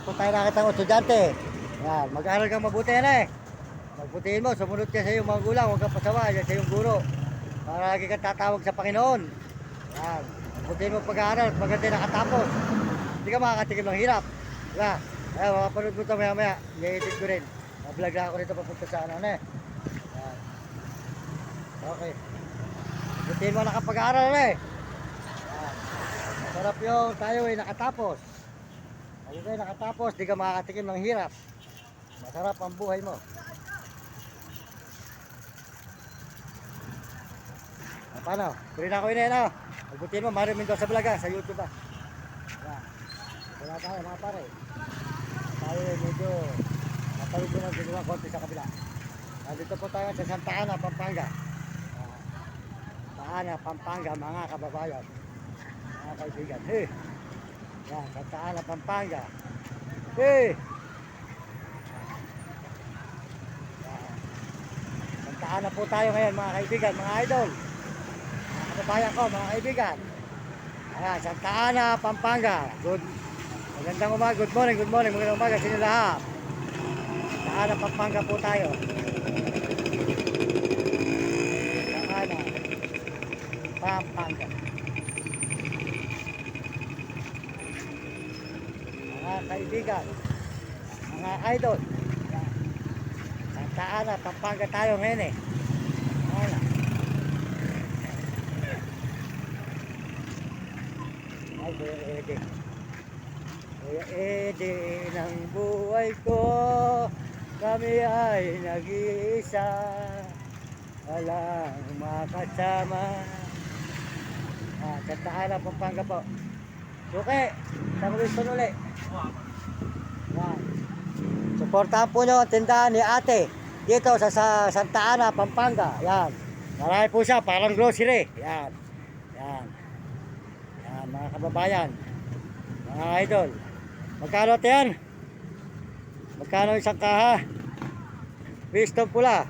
Kung tayo nakita ng estudyante, yan, mag-aaral kang mabuti yan eh. Magbutihin mo, sumunod ka sa iyong mga gulang, huwag kang pasawa, yan sa iyong guro. Para lagi kang tatawag sa Panginoon. Yan, magbutihin mo pag-aaral, pagka nakatapos. Hindi ka makakatikim ng hirap. Diba? Ayan, makapanood mo ito maya-maya. I-edit ko rin. Mag-vlog na ako rito papunta sa ano eh. Yan. Okay. Magbutihin mo nakapag-aaral eh. Yan. Masarap yung tayo ay nakatapos. Kung tayo nakatapos, di ka makakatikim ng hirap. Masarap ang buhay mo. Paano? Tuloy na ako yun eh, no? Magbutihin mo, Mario Mendoza Vlog sa YouTube ah. Yan. Wala tayo mga pare. Tayo medyo napawid ko ng ginawa konti sa kabila. Dito po tayo sa Santa Ana, Pampanga. Santa Ana, Pampanga, mga kababayan. Mga kaibigan. Hey! Yan, Santa Ana, Pampanga. Hey! Yan. Santa Ana po tayo ngayon mga kaibigan, mga idol. Kababayan ko, mga kaibigan. Ayan, Santa Ana, Pampanga. Magandang umaga, good morning, magandang umaga sa inyo lahat. Santa Ana, Pampanga po tayo. Santa Ana, Pampanga. Mga kaibigan, mga idol. Santa Ana, Pampanga tayo ngayon eh. Ayan. Ay, Kuya Ede ng buhay ko, kami ay nag-iisa, walang makasama. Santa Ana, Pampanga po. Suki, isang Wilson uli. Yan. Suportahan po nyo ang tindahan ni ate dito sa Santa Ana, Pampanga. Yan. Marami po siya, parang grocery. Yan. Yan. Yan, mga kababayan, mga idol. Magkano ito yan? Magkano isang kaha? Wisdom pula.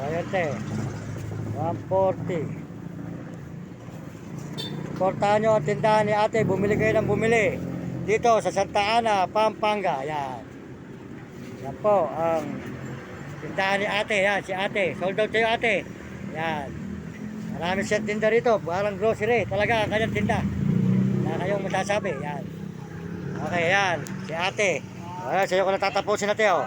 Ayan te. 140. Suportahan nyo ang tindahan ni ate. Bumili kayo ng bumili dito sa Santa Ana, Pampanga. Yan. Yan po ang tindahan ni ate. Yan, si ate. Sold out kayo ate. Yan. Marami siyang tinda rito, parang grocery. Talaga ang kanyang tinda. Na kayong masasabi. Yan. Okay, yan. Si ate. Ayan, sa'yo ko natatapusin natin. Oh.